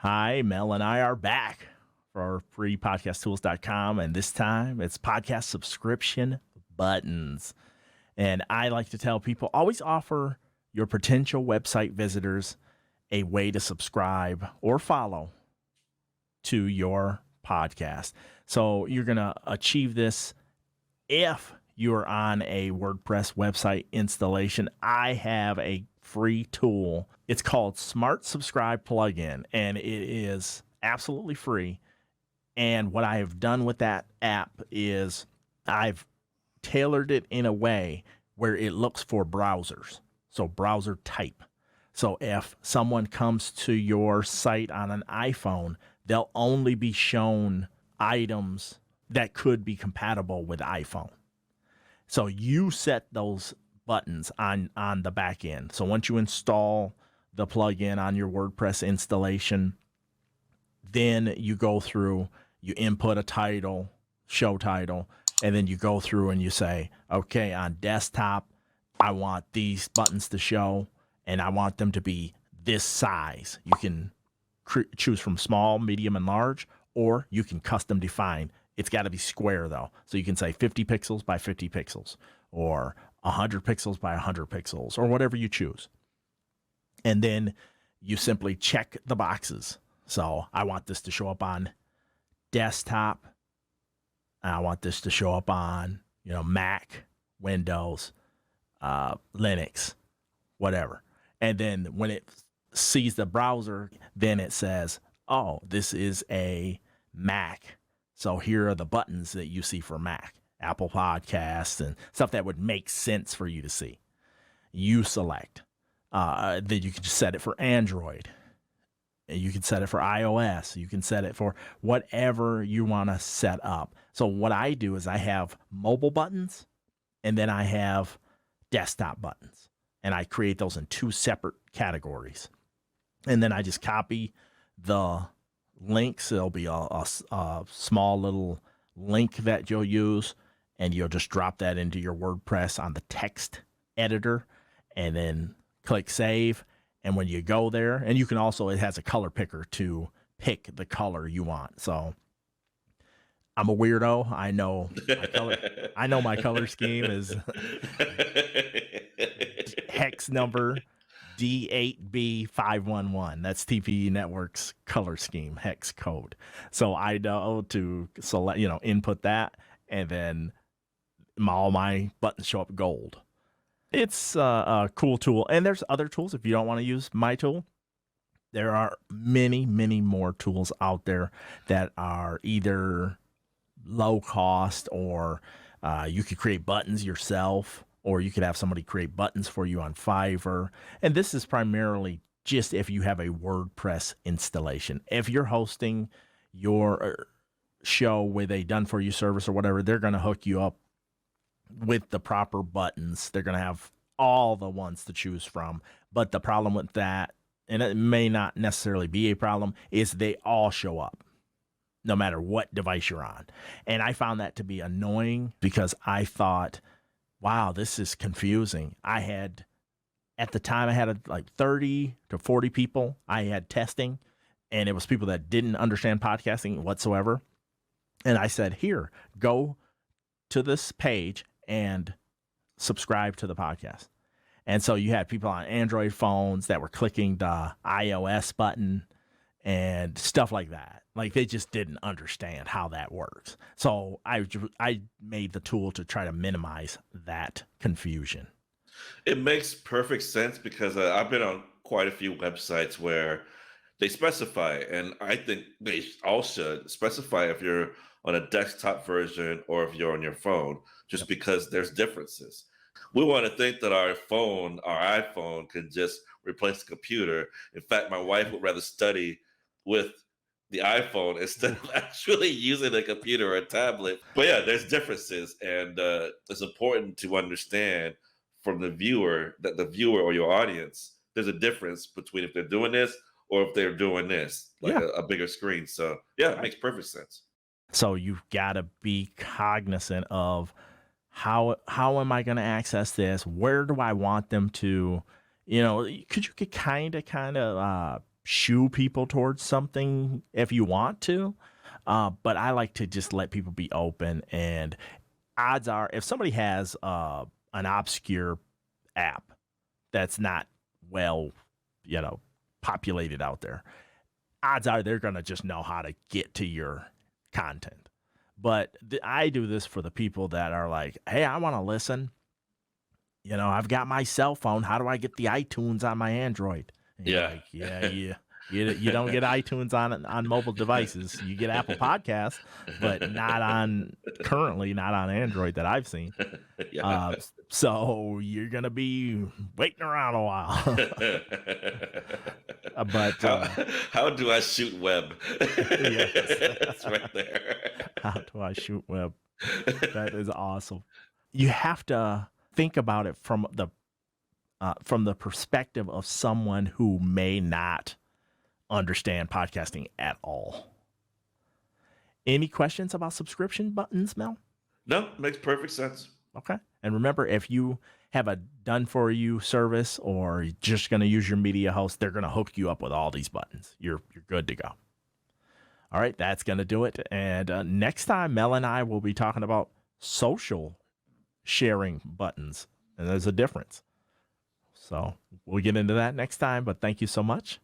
Hi, Mel and I are back for freepodcasttools.com, and this time it's podcast subscription buttons. And I like to tell people always offer your potential website visitors a way to subscribe or follow to your podcast. So you're going to achieve this if you're on a WordPress website installation. I have a free tool. It's called Smart Subscribe Plugin, and it is absolutely free. And what I have done with that app is I've tailored it in a way where it looks for browsers, so browser type. So if someone comes to your site on an iPhone, they'll only be shown items that could be compatible with iPhone. So you set those buttons on the back end. So once you install the plugin on your WordPress installation, then you go through, you input a title, show title, and then you go through and you say, okay, on desktop, I want these buttons to show, and I want them to be this size. You can choose from small, medium, and large, or you can custom define. It's got to be square, though. So you can say 50 pixels by 50 pixels, or 100 pixels by 100 pixels, or whatever you choose. And then you simply check the boxes. So I want this to show up on desktop. I want this to show up on, Mac, Windows, Linux, whatever. And then when it sees the browser, then it says, oh, this is a Mac. So here are the buttons that you see for Mac, Apple Podcasts, and stuff that would make sense for you to see. You select. Then you can just set it for Android. You can set it for iOS. You can set it for whatever you want to set up. So what I do is I have mobile buttons, and then I have desktop buttons. And I create those in two separate categories. And then I just copy the links. There'll be a small little link that you'll use, and you'll just drop that into your WordPress on the text editor, and then click save. And when you go there, and you can also, it has a color picker to pick the color you want. So I'm a weirdo. I know my color scheme is hex number D8B511. That's TPE Network's color scheme, hex code. So I know to select, input that, and then all my buttons show up gold. It's a cool tool. And there's other tools. If you don't want to use my tool, there are many, many more tools out there that are either low cost, or you could create buttons yourself, or you could have somebody create buttons for you on Fiverr. And this is primarily just if you have a WordPress installation. If you're hosting your show with a done-for-you service or whatever, they're going to hook you up with the proper buttons. They're going to have all the ones to choose from. But the problem with that, and it may not necessarily be a problem, is they all show up no matter what device you're on. And I found that to be annoying because I thought, wow, this is confusing. At the time, I had like 30 to 40 people I had testing, and it was people that didn't understand podcasting whatsoever. And I said, here, go to this page and subscribe to the podcast. And so you had people on Android phones that were clicking the iOS button and stuff like that. Like, they just didn't understand how that works. So I made the tool to try to minimize that confusion. It makes perfect sense because I've been on quite a few websites where they specify, and I think they all should specify if you're on a desktop version or if you're on your phone, just Yep. because there's differences. We want to think that our iPhone, can just replace the computer. In fact, my wife would rather study with the iPhone instead of actually using a computer or a tablet. But yeah, there's differences, and it's important to understand from the viewer that the viewer or your audience, there's a difference between if they're doing this or if they're doing this, like Yeah. a bigger screen. So yeah, it Right. makes perfect sense. So you've got to be cognizant of how am I going to access this? Where do I want them to, because you could kind of shoo people towards something if you want to. But I like to just let people be open. And odds are, if somebody has an obscure app that's not well, populated out there, odds are they're going to just know how to get to your content. But I do this for the people that are like, hey, I want to listen. I've got my cell phone. How do I get the iTunes on my Android? And you're Yeah. like, yeah. You don't get iTunes on mobile devices. You get Apple Podcasts, but currently not on Android that I've seen. Yeah. So you're gonna be waiting around a while. But how do I shoot web? Yes. That's right there. How do I shoot web? That is awesome. You have to think about it from the perspective of someone who may not understand podcasting at all. Any questions about subscription buttons, Mel? No, makes perfect sense. Okay. And remember, if you have a done for you service or you're just going to use your media host, they're going to hook you up with all these buttons. You're good to go. All right, that's going to do it. And next time, Mel and I will be talking about social sharing buttons, and there's a difference. So we'll get into that next time, but thank you so much.